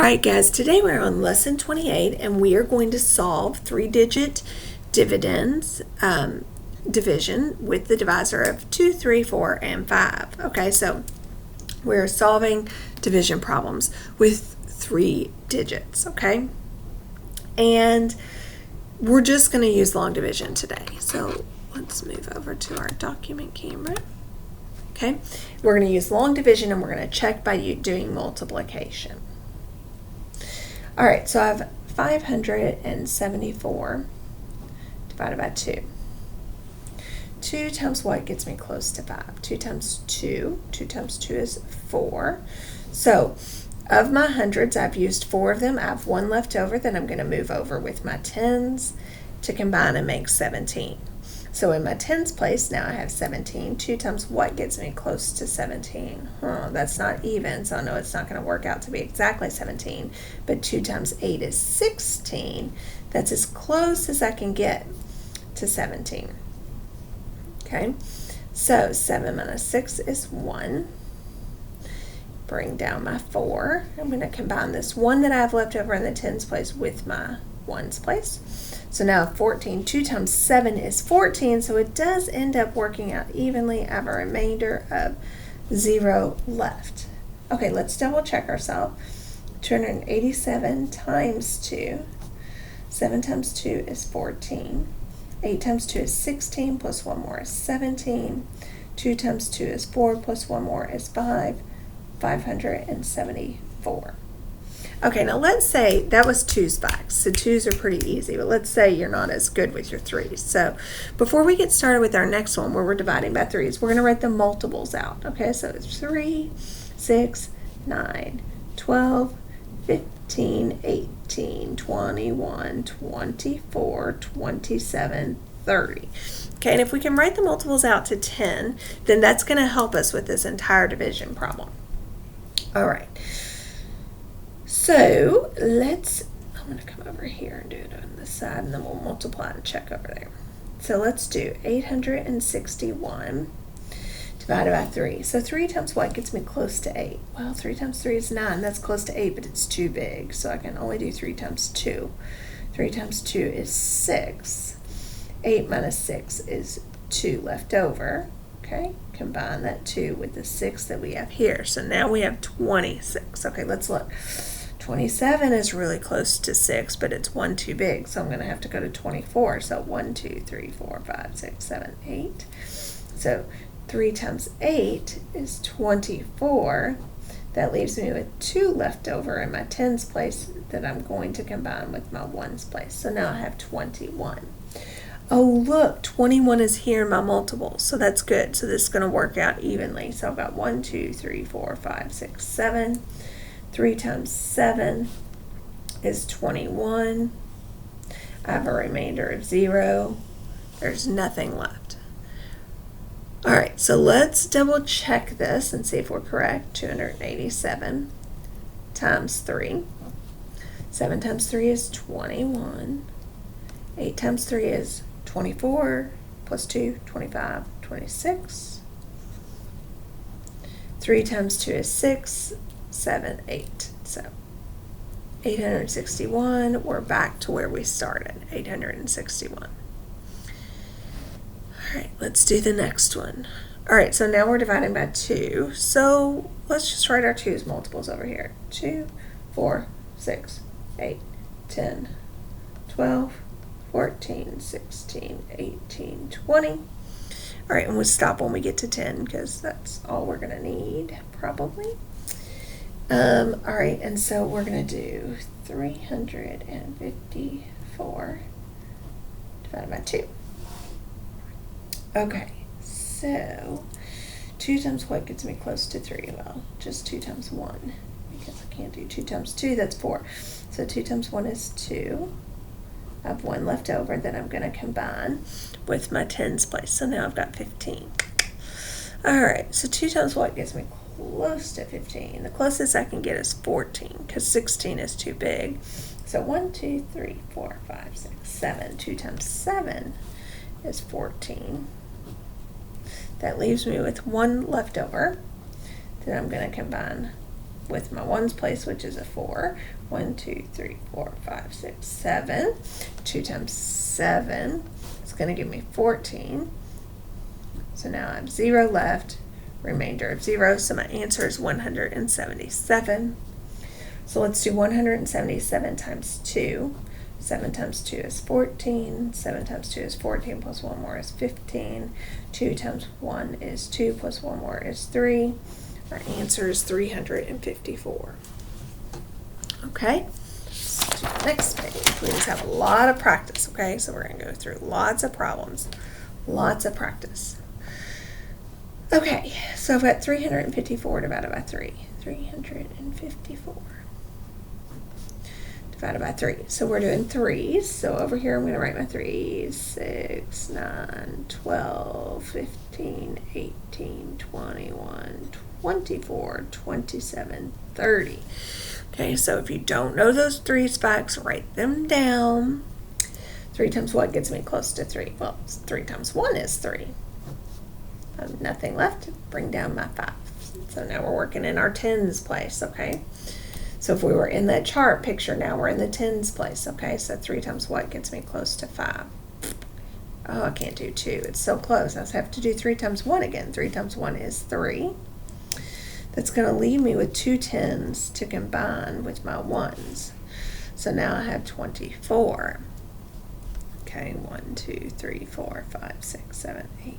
Alright guys, today we're on lesson 28 and we are going to solve three-digit dividends division with the divisor of 2, 3, 4, and 5. Okay, so we're solving division problems with 3 digits, okay? And we're just going to use long division today. So let's move over to our document camera. Okay, we're going to use long division and we're going to check by doing multiplication. All right, so I have 574 divided by 2. 2 times what gets me close to 5? 2 times 2. 2 times 2 is 4. So of my hundreds, I've used 4 of them. I have 1 left over that I'm going to move over with my tens to combine and make 17. So in my tens place, now I have 17. 2 times what gets me close to 17? That's not even, so I know it's not going to work out to be exactly 17. But 2 times 8 is 16. That's as close as I can get to 17. Okay, so 7 minus 6 is 1. Bring down my 4. I'm going to combine this 1 that I have left over in the tens place with my ones place. So now 14, 2 times 7 is 14, so it does end up working out evenly. I have a remainder of 0 left. Okay, let's double check ourselves. 287 times 2. 7 times 2 is 14. 8 times 2 is 16, plus 1 more is 17. 2 times 2 is 4, plus 1 more is 5. 574. Okay, now let's say that was 2's back. So 2's are pretty easy, but let's say you're not as good with your 3's. So before we get started with our next one where we're dividing by 3's, we're going to write the multiples out. Okay, so it's 3, 6, 9, 12, 15, 18, 21, 24, 27, 30. Okay, and if we can write the multiples out to 10, then that's going to help us with this entire division problem. All right. So I'm going to come over here and do it on this side, and then we'll multiply and check over there. So let's do 861 divided by 3. So 3 times what gets me close to 8? Well, 3 times 3 is 9. That's close to 8, but it's too big. So I can only do 3 times 2. 3 times 2 is 6. 8 minus 6 is 2 left over. Okay, combine that 2 with the 6 that we have here. So now we have 26. Okay, let's look. 27 is really close to 6, but it's 1 too big, so I'm going to have to go to 24. So 1, 2, 3, 4, 5, 6, 7, 8. So 3 times 8 is 24. That leaves me with 2 left over in my tens place that I'm going to combine with my ones place. So now I have 21. Oh, look, 21 is here in my multiples, so that's good. So this is going to work out evenly. So I've got 1, 2, 3, 4, 5, 6, 7. 3 times 7 is 21. I have a remainder of 0. There's nothing left. All right, so let's double check this and see if we're correct. 287 times 3. 7 times 3 is 21. 8 times 3 is 24, plus 2, 25, 26. 3 times 2 is 6, 7, 8. So 861, we're back to where we started, 861. All right, let's do the next one. All right, so now we're dividing by 2. So let's just write our 2's multiples over here. 2, 4, 6, 8, 10, 12, 14, 16, 18, 20. All right, and we'll stop when we get to 10 because that's all we're going to need probably. All right, and so we're going to do 354 divided by 2. Okay, so 2 times what gets me close to 3? Well, just 2 times 1 because I can't do 2 times 2, that's 4. So 2 times 1 is 2. I have 1 left over that I'm going to combine with my tens place. So now I've got 15. All right, so 2 times what gets me close to 15? The closest I can get is 14 because 16 is too big. So 1, 2, 3, 4, 5, 6, 7. 2 times 7 is 14. That leaves me with 1 left over that I'm going to combine with my ones place, which is a 4. 1, 2, 3, 4, 5, 6, 7. 2 times 7 is going to give me 14. So now I have 0 left, remainder of 0. So my answer is 177. So let's do 177 times 2. 7 times 2 is 14. 7 times 2 is 14 plus 1 more is 15. 2 times 1 is 2 plus 1 more is 3. My answer is 354. Okay, let's do the next page. We just have a lot of practice, okay? So we're going to go through lots of problems, lots of practice. Okay, so I've got 354 divided by 3. 354 divided by 3. So we're doing 3s. So over here I'm going to write my 3s. 6, 9, 12, 15, 18, 21, 24, 27, 30. Okay, so if you don't know those 3's facts, write them down. 3 times what gets me close to 3? Well, 3 times 1 is 3. I have nothing left. Bring down my 5. So now we're working in our tens place, okay? So if we were in that chart picture, now we're in the tens place, okay? So 3 times what gets me close to 5? Oh, I can't do 2. It's so close. I have to do 3 times 1 again. 3 times 1 is 3. That's going to leave me with 2 tens to combine with my 1s. So now I have 24. Okay, 1, 2, 3, 4, 5, 6, 7, 8. 1,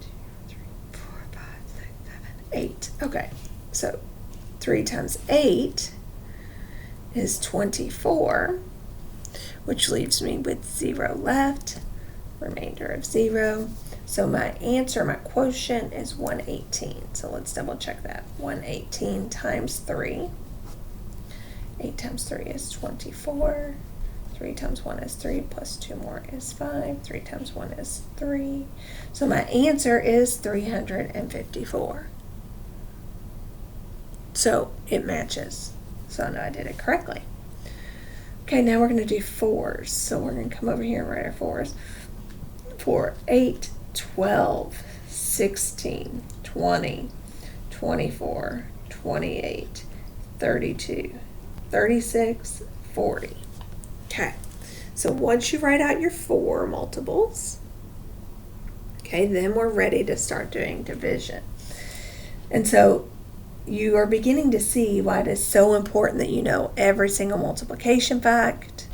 2, 3, 4, 5, 6, 7, 8. Okay, so 3 times 8 is 24, which leaves me with 0 left, remainder of 0. So my answer, my quotient is 118. So let's double check that. 118 times 3. 8 times 3 is 24. 3 times 1 is 3 plus 2 more is 5. 3 times 1 is 3. So my answer is 354. So it matches. So I know I did it correctly. Okay, now we're going to do 4s. So we're going to come over here and write our 4s. 4, 8, 12, 16, 20, 24, 28, 32, 36, 40. Okay, so once you write out your 4 multiples, okay, then we're ready to start doing division. And so you are beginning to see why it is so important that you know every single multiplication fact,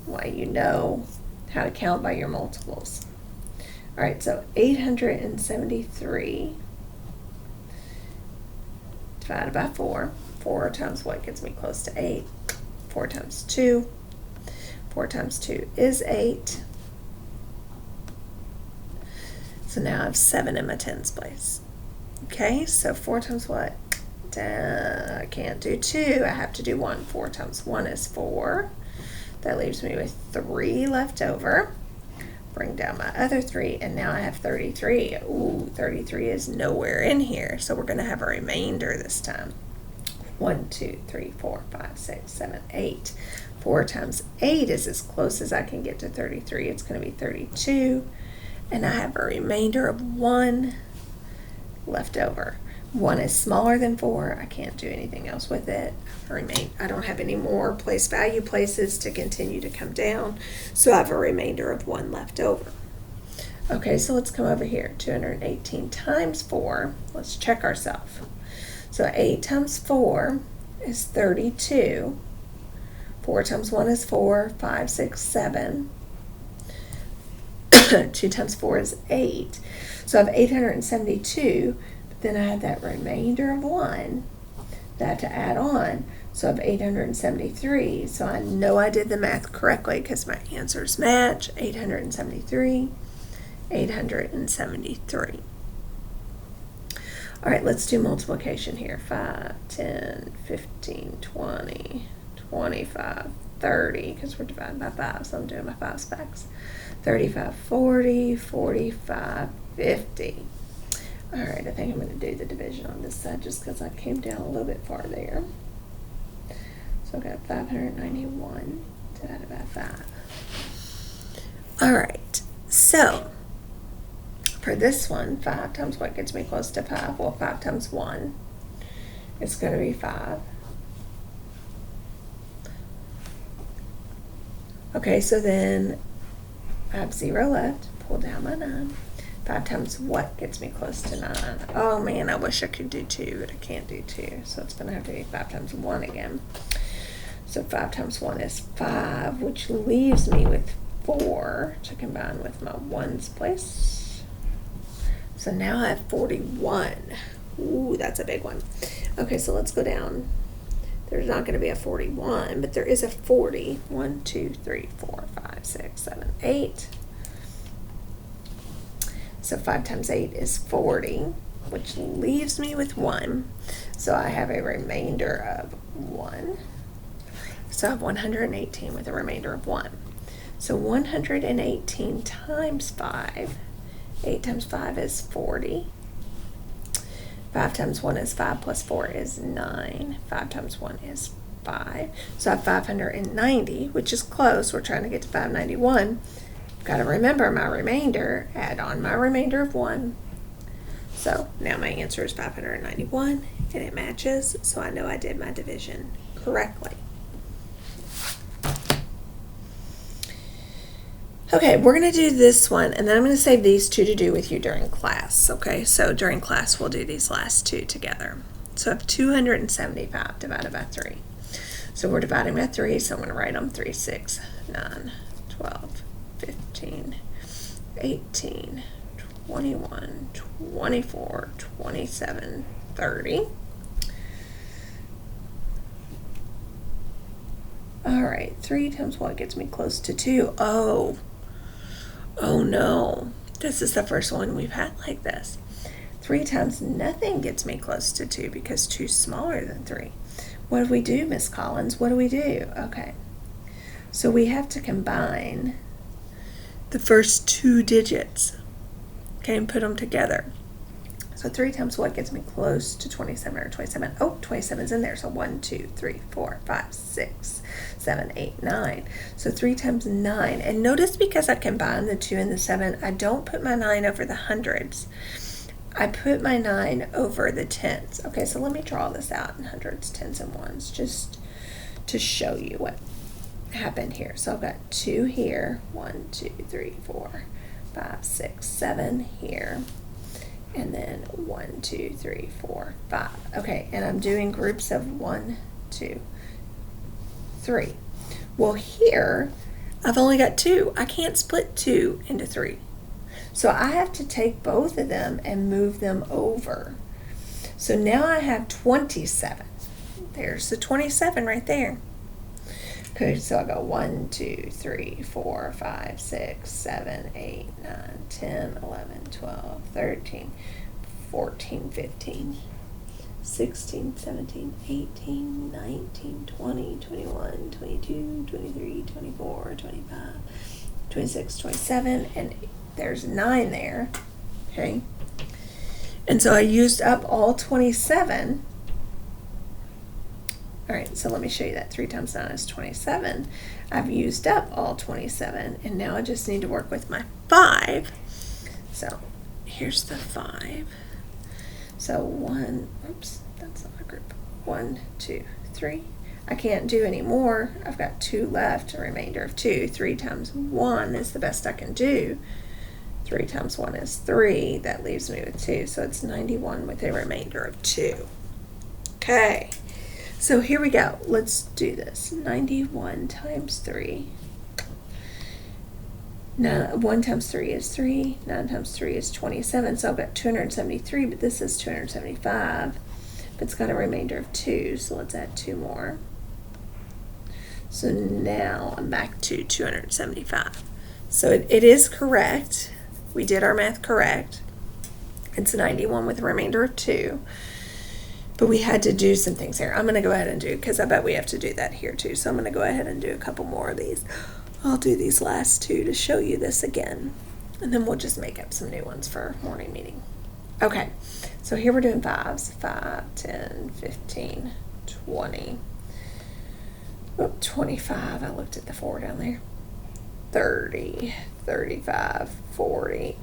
why you know how to count by your multiples. All right, so 873 divided by 4. 4 times what gets me close to 8? 4 times 2. 4 times 2 is 8. So now I have 7 in my tens place. Okay, so 4 times what? I can't do 2. I have to do 1. 4 times 1 is 4. That leaves me with 3 left over. Bring down my other 3, and now I have 33. Ooh, 33 is nowhere in here, so we're going to have a remainder this time. 1, 2, 3, 4, 5, 6, 7, 8. 4 times 8 is as close as I can get to 33. It's going to be 32, and I have a remainder of 1 left over. 1 is smaller than 4. I can't do anything else with it. I don't have any more place value places to continue to come down, so I have a remainder of 1 left over. Okay, so let's come over here. 218 times 4. Let's check ourselves. So 8 times 4 is 32. 4 times 1 is 4. 5, 6, 7. 2 times 4 is 8. So I have 872. Then I have that remainder of 1 that I have to add on. So I have 873. So I know I did the math correctly because my answers match. 873, 873. All right, let's do multiplication here. 5, 10, 15, 20, 25, 30, because we're dividing by 5, so I'm doing my 5 stacks. 35, 40, 45, 50. All right, I think I'm going to do the division on this side just because I came down a little bit far there. So I've got 591 divided by 5. All right, so for this one, 5 times what gets me close to 5? Well, 5 times 1 It's going to be 5. Okay, so then I have 0 left. Pull down my 9. 5 times what gets me close to 9? Oh man, I wish I could do 2, but I can't do 2. So it's going to have to be 5 times 1 again. So 5 times 1 is 5, which leaves me with 4 to combine with my 1's place. So now I have 41. Ooh, that's a big one. Okay, so let's go down. There's not going to be a 41, but there is a 40. 1, 2, 3, 4, 5, 6, 7, 8. So 5 times 8 is 40, which leaves me with 1. So I have a remainder of 1. So I have 118 with a remainder of 1. So 118 times 5. 8 times 5 is 40. 5 times 1 is 5 plus 4 is 9. 5 times 1 is 5. So I have 590, which is close. We're trying to get to 591. Got to remember my remainder, add on my remainder of 1. So now my answer is 591, and it matches, so I know I did my division correctly. Okay, we're going to do this one, and then I'm going to save these two to do with you during class. Okay, so during class we'll do these last two together. So I have 275 divided by 3. So we're dividing by 3, so I'm going to write them 3, 6, 9, 12, 15, 18, 21, 24, 27, 30. All right, 3 times what gets me close to 2? Oh no, this is the first one we've had like this. 3 times nothing gets me close to 2 because 2 is smaller than 3. What do we do, Miss Collins? What do we do? Okay, so we have to combine the first 2 digits, okay, and put them together. So 3 times what gets me close to 27 or 27? Oh, 27 is in there. So 1, 2, 3, 4, 5, 6, 7, 8, 9. So 3 times 9. And notice because I combined the 2 and the 7, I don't put my 9 over the hundreds. I put my 9 over the tens. Okay, so let me draw this out in hundreds, tens, and ones just to show you what happened here. So I've got 2 here, 1, 2, 3, 4, 5, 6, 7 here. And then 1, 2, 3, 4, 5. Okay, and I'm doing groups of 1, 2, 3. Well, here, I've only got 2. I can't split 2 into 3. So I have to take both of them and move them over. So now I have 27. There's the 27 right there. Okay, so I go 1, 2, 3, 4, 5, 6, 7, 8, 9, 10, 11, 12, 13, 14, 15, 16, 17, 18, 19, 20, 21, 22, 23, 24, 25, 26, 27, and there's 9 there, okay? And so I used up all 27. All right, so let me show you that. 3 times 9 is 27. I've used up all 27, and now I just need to work with my 5. So here's the 5. So 1, oops, that's not a group. 1, 2, 3. I can't do any more. I've got 2 left, a remainder of 2. 3 times 1 is the best I can do. 3 times 1 is 3. That leaves me with 2, so it's 91 with a remainder of 2. Okay. So here we go. Let's do this. 91 times 3. 1 times 3 is 3. 9 times 3 is 27. So I've got 273, but this is 275. But it's got a remainder of 2, so let's add 2 more. So now I'm back to 275. So it is correct. We did our math correct. It's 91 with a remainder of 2. But we had to do some things here. I'm going to go ahead and do, because I bet we have to do that here too. So I'm going to go ahead and do a couple more of these. I'll do these last 2 to show you this again. And then we'll just make up some new ones for our morning meeting. Okay, so here we're doing 5s. 5, 10, 15, 20. Oh, 25. I looked at the 4 down there. 30, 35, 40,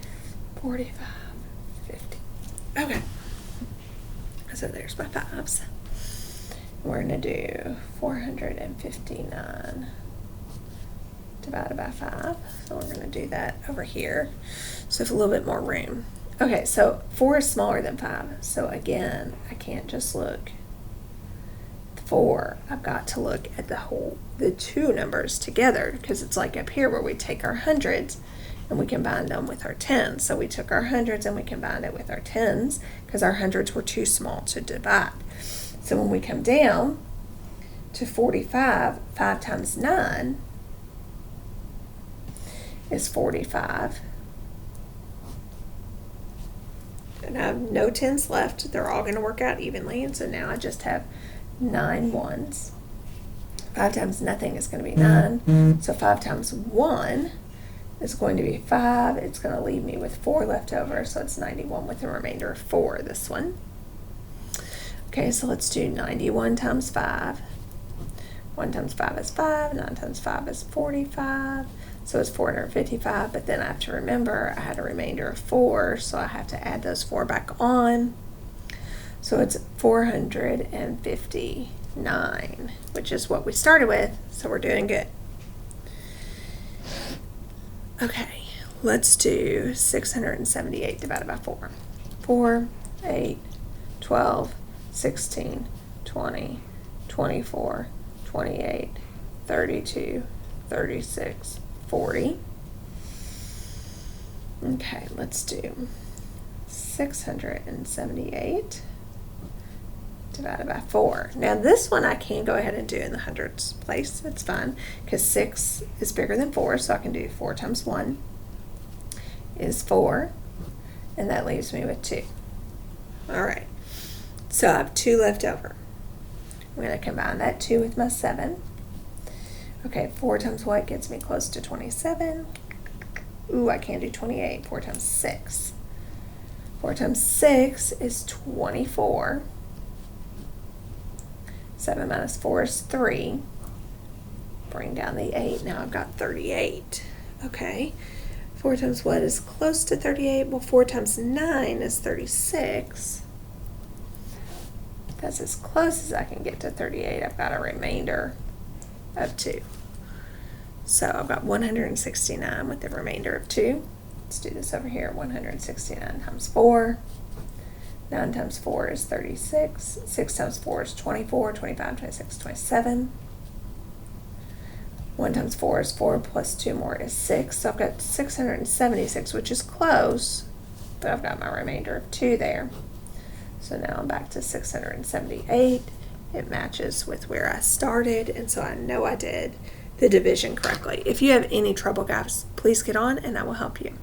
45, 50. Okay. So there's my 5s. We're going to do 459 divided by 5. So we're going to do that over here. So it's a little bit more room. Okay, so 4 is smaller than 5. So again, I can't just look at 4. I've got to look at the two numbers together, because it's like up here where we take our hundreds and we combine them with our tens. So we took our hundreds and we combined it with our tens because our hundreds were too small to divide. So when we come down to 45, 5 times 9 is 45. And I have no tens left. They're all going to work out evenly. And so now I just have 9 ones. 5 times nothing is going to be 9. So 5 times 1 is going to be 5. It's going to leave me with 4 left over. So it's 91 with a remainder of 4, this one. Okay, so let's do 91 times 5. 1 times 5 is 5. 9 times 5 is 45. So it's 455, but then I have to remember I had a remainder of 4, so I have to add those 4 back on. So it's 459, which is what we started with, so we're doing good. Okay, let's do 678 divided by 4. 4, 8, 12, 16, 20, 24, 28, 32, 36, 40. Okay, let's do 678 divided by 4. Now this one I can go ahead and do in the hundreds place. It's fine because 6 is bigger than 4, so I can do 4 times 1 is 4, and that leaves me with 2. All right, so I have 2 left over. I'm going to combine that 2 with my 7. Okay, 4 times what gets me close to 27? Ooh, I can't do 28. 4 times 6. 4 times 6 is 24. 7 minus 4 is 3. Bring down the 8. Now I've got 38. Okay, 4 times what is close to 38? Well, 4 times 9 is 36. That's as close as I can get to 38. I've got a remainder of 2. So I've got 169 with the remainder of 2. Let's do this over here. 169 times 4. 9 times 4 is 36. 6 times 4 is 24. 25, 26, 27. 1 times 4 is 4 plus 2 more is 6. So I've got 676, which is close, but I've got my remainder of 2 there. So now I'm back to 678. It matches with where I started, and so I know I did the division correctly. If you have any trouble, guys, please get on and I will help you.